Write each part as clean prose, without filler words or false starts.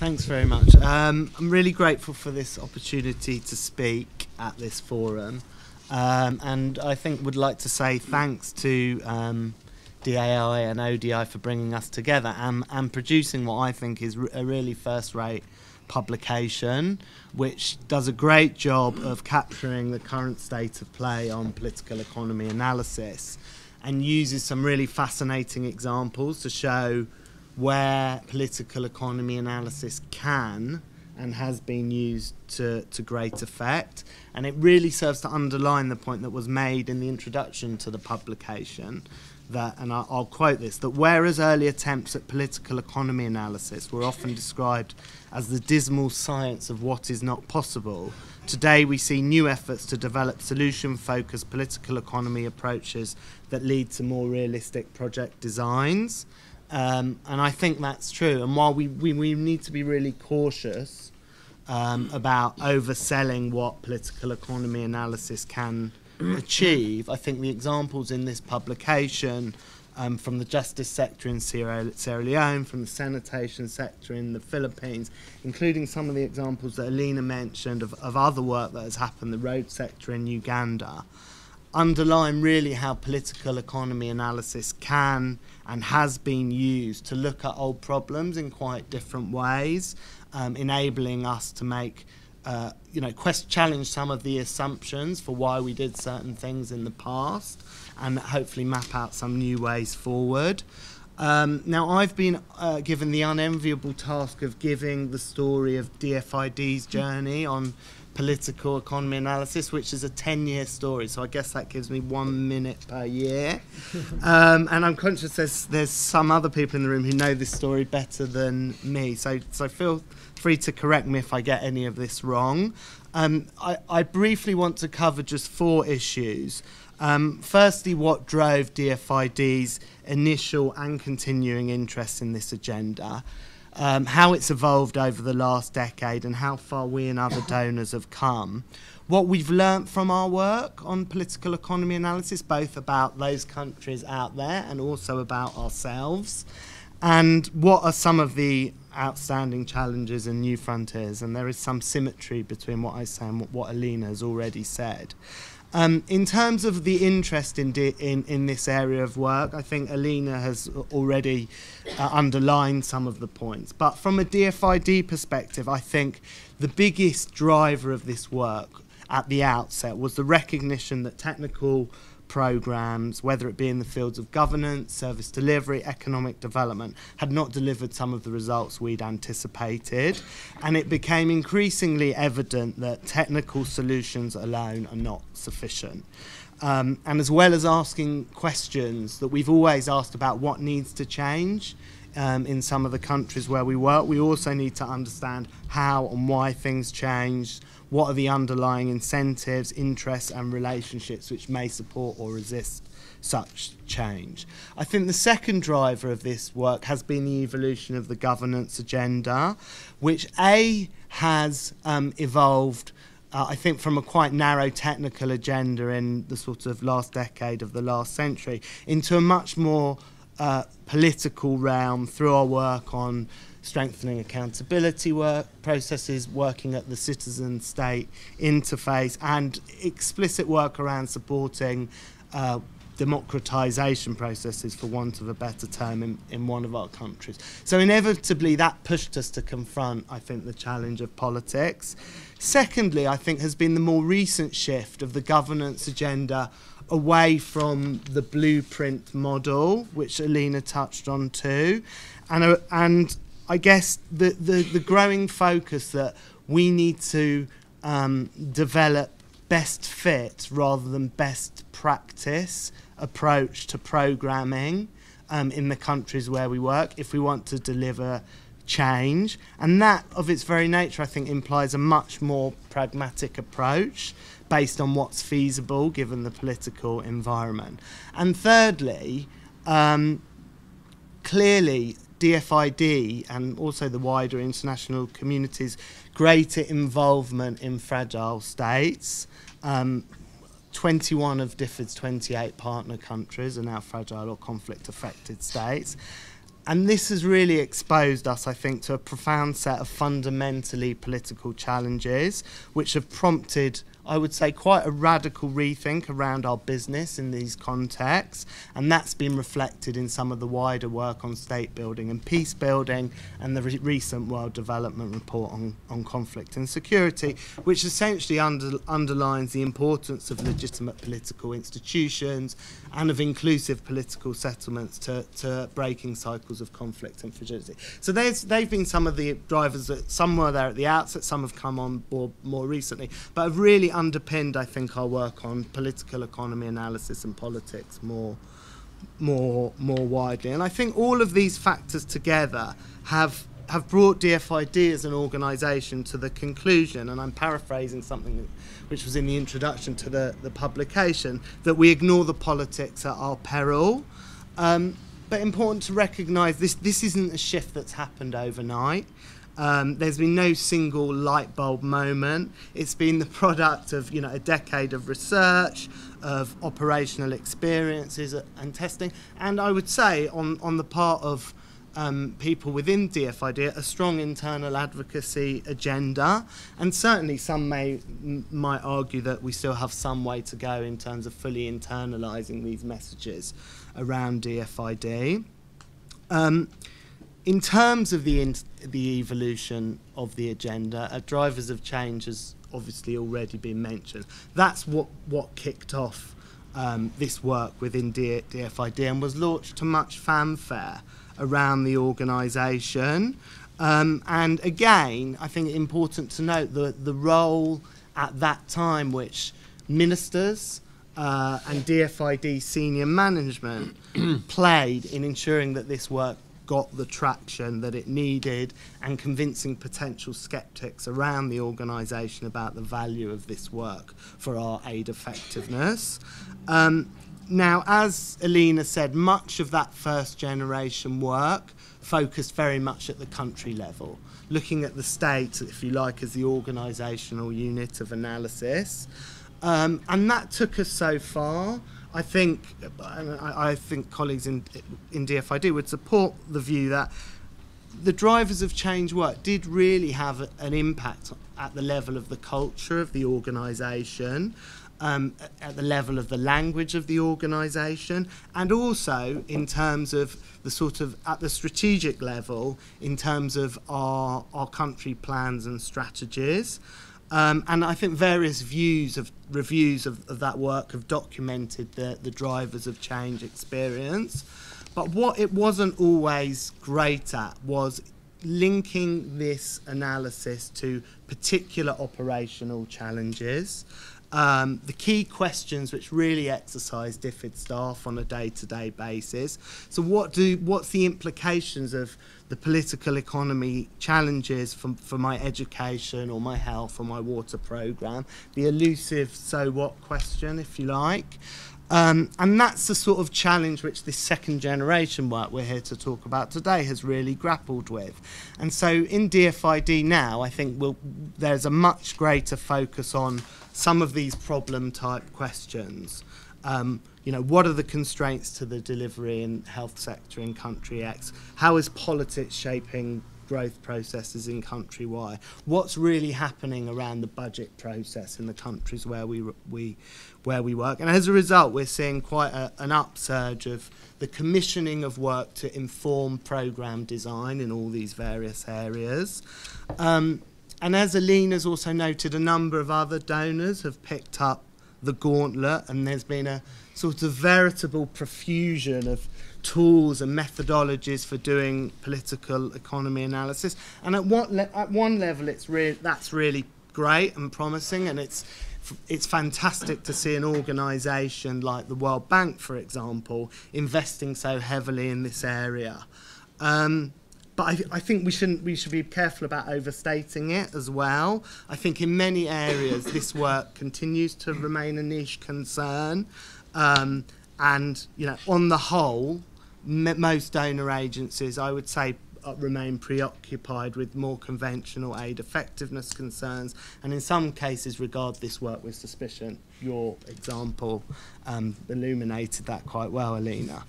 Thanks very much. I'm really grateful for this opportunity to speak at this forum, and I think would like to say thanks to DAI and ODI for bringing us together and producing what I think is a really first-rate publication, which does a great job of capturing the current state of play on political economy analysis and uses some really fascinating examples to show where political economy analysis can and has been used to great effect. And it really serves to underline the point that was made in the introduction to the publication, that, and I'll quote this, that whereas early attempts at political economy analysis were often described as the dismal science of what is not possible, today we see new efforts to develop solution-focused political economy approaches that lead to more realistic project designs. And I think that's true. And while we need to be really cautious about overselling what political economy analysis can achieve, I think the examples in this publication from the justice sector in Sierra Leone, from the sanitation sector in the Philippines, including some of the examples that Alina mentioned of other work that has happened, the road sector in Uganda, underline really how political economy analysis can and has been used to look at old problems in quite different ways, enabling us to make, challenge some of the assumptions for why we did certain things in the past and hopefully map out some new ways forward. Now, I've been given the unenviable task of giving the story of DfID's journey on political economy analysis, which is a 10-year story, so I guess that gives me 1 minute per year. And I'm conscious there's some other people in the room who know this story better than me, so feel free to correct me if I get any of this wrong. I briefly want to cover just 4 issues. Firstly, what drove DfID's initial and continuing interest in this agenda, how it's evolved over the last decade and how far we and other donors have come, what we've learnt from our work on political economy analysis, both about those countries out there and also about ourselves, and what are some of the outstanding challenges and new frontiers. And there is some symmetry between what I say and what Alina has already said. In terms of the interest in this area of work, I think Alina has already underlined some of the points. But from a DfID perspective, I think the biggest driver of this work at the outset was the recognition that technical programs, whether it be in the fields of governance, service delivery, economic development, had not delivered some of the results we'd anticipated. And it became increasingly evident that technical solutions alone are not sufficient. And as well as asking questions that we've always asked about what needs to change in some of the countries where we work, we also need to understand how and why things changed, what are the underlying incentives, interests and relationships which may support or resist such change. I think the second driver of this work has been the evolution of the governance agenda, which has evolved I think from a quite narrow technical agenda in the sort of last decade of the last century into a much more political realm through our work on strengthening accountability processes, working at the citizen-state interface, and explicit work around supporting democratisation processes, for want of a better term, in one of our countries. So inevitably that pushed us to confront, I think, the challenge of politics. Secondly, I think, has been the more recent shift of the governance agenda away from the blueprint model, which Alina touched on too, and I guess the growing focus that we need to develop best fit rather than best practice approach to programming in the countries where we work if we want to deliver change. And that, of its very nature, I think, implies a much more pragmatic approach based on what's feasible given the political environment. And thirdly, clearly, DfID and also the wider international community's greater involvement in fragile states. 21 of DfID's 28 partner countries are now fragile or conflict-affected states. And this has really exposed us, I think, to a profound set of fundamentally political challenges, which have prompted, I would say, quite a radical rethink around our business in these contexts. And that's been reflected in some of the wider work on state building and peace building, and the recent World Development Report on conflict and security, which essentially underlines the importance of legitimate political institutions and of inclusive political settlements to breaking cycles of conflict and fragility. So they've been some of the drivers that some were there at the outset, some have come on board more recently, but have really underpinned, I think, our work on political economy analysis and politics more widely. And I think all of these factors together have brought DfID as an organisation to the conclusion, and I'm paraphrasing something which was in the introduction to the publication, that we ignore the politics at our peril. But important to recognise this isn't a shift that's happened overnight. There's been no single light bulb moment. It's been the product of a decade of research, of operational experiences and testing, and I would say on the part of people within DfID, a strong internal advocacy agenda, and certainly some might argue that we still have some way to go in terms of fully internalising these messages around DfID. In terms of the evolution of the agenda, drivers of change has obviously already been mentioned. That's what kicked off this work within DfID and was launched to much fanfare around the organisation. And again, I think it's important to note the role at that time which ministers and DfID senior management played in ensuring that this work got the traction that it needed and convincing potential sceptics around the organisation about the value of this work for our aid effectiveness. Now, as Alina said, much of that first generation work focused very much at the country level, looking at the state, if you like, as the organisational unit of analysis. And that took us so far. I think colleagues in DfID would support the view that the drivers of change work did really have an impact at the level of the culture of the organisation, at the level of the language of the organisation, and also in terms of the sort of at the strategic level in terms of our country plans and strategies. And I think various reviews of that work have documented the drivers of change experience. But what it wasn't always great at was linking this analysis to particular operational challenges. The key questions which really exercise DfID staff on a day-to-day basis. So what's the implications of the political economy challenges for my education or my health or my water programme? The elusive so what question, if you like. And that's the sort of challenge which this second generation work we're here to talk about today has really grappled with. And so in DfID now, I think there's a much greater focus on some of these problem type questions. What are the constraints to the delivery in health sector in country X? How is politics shaping growth processes in country Y? What's really happening around the budget process in the countries where we work? And as a result, we're seeing quite an upsurge of the commissioning of work to inform programme design in all these various areas. And as Alina's also noted, a number of other donors have picked up the gauntlet, and there's been a sort of veritable profusion of tools and methodologies for doing political economy analysis. And at one level, that's really great and promising, and it's fantastic to see an organisation like the World Bank, for example, investing so heavily in this area. But I think we should be careful about overstating it as well. I think in many areas this work continues to remain a niche concern, and on the whole, most donor agencies, I would say, remain preoccupied with more conventional aid effectiveness concerns, and in some cases regard this work with suspicion. Your example illuminated that quite well, Alina.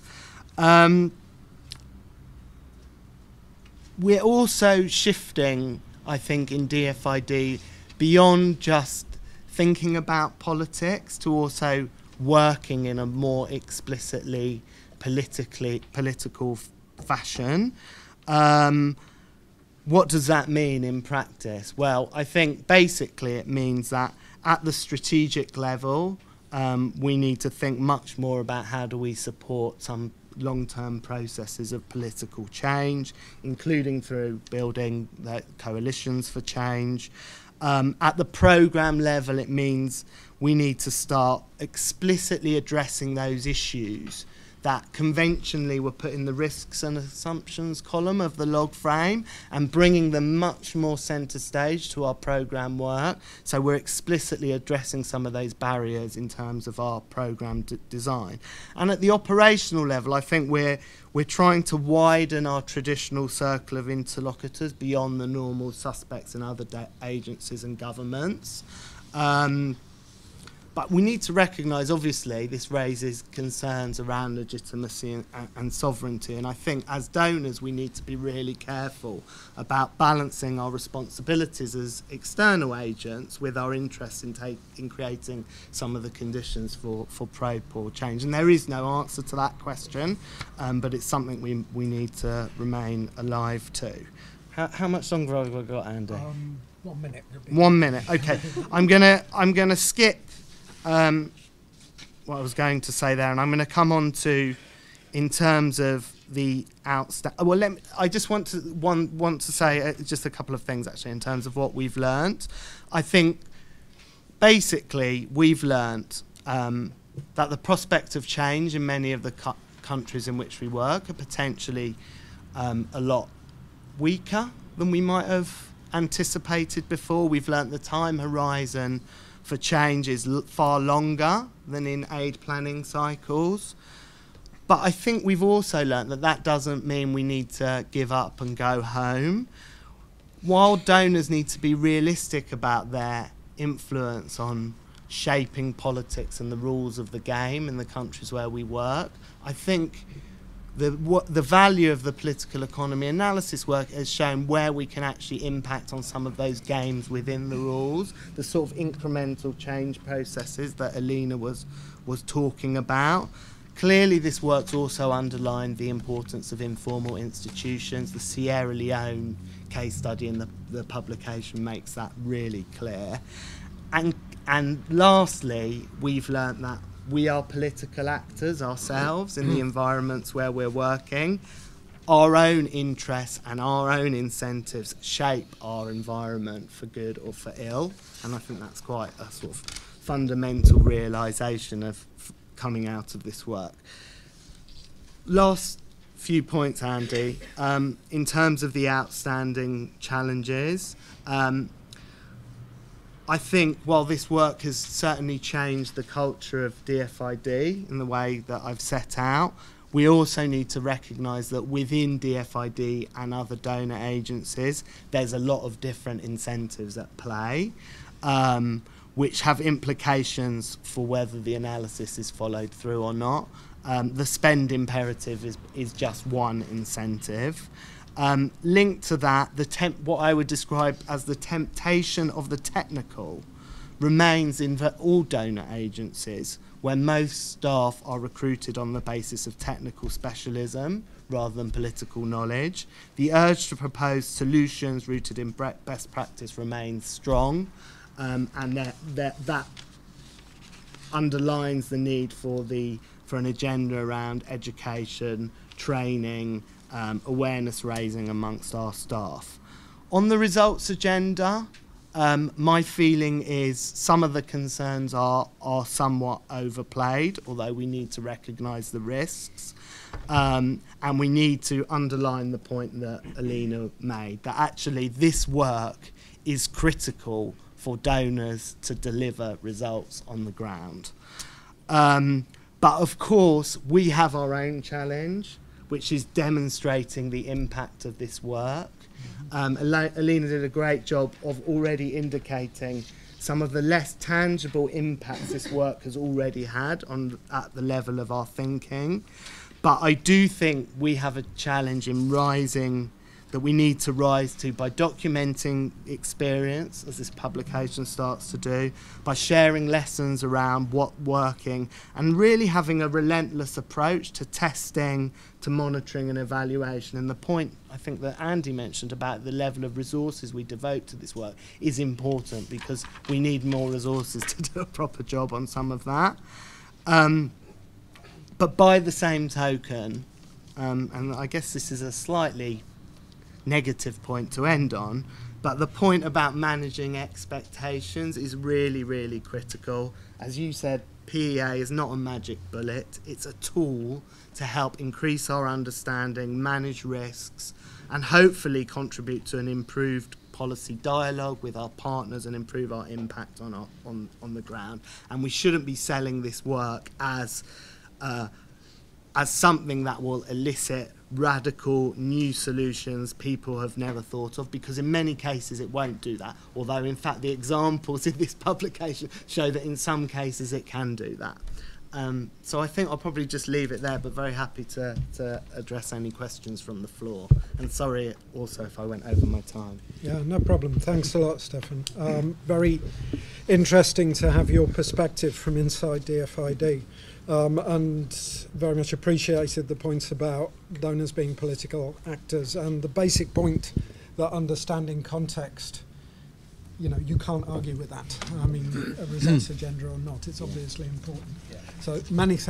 we're also shifting, I think, in DfID beyond just thinking about politics to also working in a more explicitly political fashion. What does that mean in practice? Well, I think basically it means that at the strategic level, we need to think much more about how do we support some long-term processes of political change, including through building coalitions for change. At the programme level, it means we need to start explicitly addressing those issues that conventionally were put in the risks and assumptions column of the log frame and bringing them much more centre stage to our programme work. So we're explicitly addressing some of those barriers in terms of our programme design. And at the operational level, I think we're trying to widen our traditional circle of interlocutors beyond the normal suspects and other agencies and governments. But we need to recognise, obviously, this raises concerns around legitimacy and sovereignty. And I think as donors, we need to be really careful about balancing our responsibilities as external agents with our interest in creating some of the conditions for pro-poor change. And there is no answer to that question, but it's something we need to remain alive to. How much longer have I got, Andy? 1 minute. 1 minute, okay. I'm gonna skip what I was going to say there, and I'm going to come on to, in terms of the well, I just want to say just a couple of things actually in terms of what we've learnt. I think basically we've learnt that the prospect of change in many of the countries in which we work are potentially a lot weaker than we might have anticipated before. We've learnt the time horizon for change is far longer than in aid planning cycles. But I think we've also learnt that that doesn't mean we need to give up and go home. While donors need to be realistic about their influence on shaping politics and the rules of the game in the countries where we work, I think the value of the political economy analysis work has shown where we can actually impact on some of those games within the rules, the sort of incremental change processes that Alina was talking about. Clearly this work's also underlined the importance of informal institutions. The Sierra Leone case study in the publication makes that really clear. And lastly, we've learnt that we are political actors ourselves in the environments where we're working. Our own interests and our own incentives shape our environment for good or for ill. And I think that's quite a sort of fundamental realisation of coming out of this work. Last few points, Andy. In terms of the outstanding challenges, I think while this work has certainly changed the culture of DfID in the way that I've set out, we also need to recognise that within DfID and other donor agencies, there's a lot of different incentives at play, which have implications for whether the analysis is followed through or not. The spend imperative is just one incentive. Linked to that, what I would describe as the temptation of the technical remains in all donor agencies, where most staff are recruited on the basis of technical specialism rather than political knowledge. The urge to propose solutions rooted in best practice remains strong, and that underlines the need for an agenda around education, training, awareness raising amongst our staff. On the results agenda, my feeling is some of the concerns are somewhat overplayed, although we need to recognise the risks. And we need to underline the point that Alina made, that actually this work is critical for donors to deliver results on the ground. But of course, we have our own challenge, which is demonstrating the impact of this work. Alina did a great job of already indicating some of the less tangible impacts this work has already had at the level of our thinking. But I do think we have a challenge in raising that we need to rise to by documenting experience, as this publication starts to do, by sharing lessons around what's working, and really having a relentless approach to testing, to monitoring and evaluation. And the point I think that Andy mentioned about the level of resources we devote to this work is important, because we need more resources to do a proper job on some of that. But by the same token, and I guess this is a slightly negative point to end on, but the point about managing expectations is really, really critical. As you said, PEA is not a magic bullet. It's a tool to help increase our understanding, manage risks, and hopefully contribute to an improved policy dialogue with our partners and improve our impact on the ground. And we shouldn't be selling this work as something that will elicit radical new solutions people have never thought of, because in many cases it won't do that, although in fact the examples in this publication show that in some cases it can do that. So I think I'll probably just leave it there, but very happy to address any questions from the floor. And sorry also if I went over my time. Yeah, no problem. Thanks a lot, Stefan. Very interesting to have your perspective from inside DfID. And very much appreciated the points about donors being political actors, and the basic point that understanding context, you know, you can't argue with that. I mean, a results agenda or not, it's obviously important. So many thanks.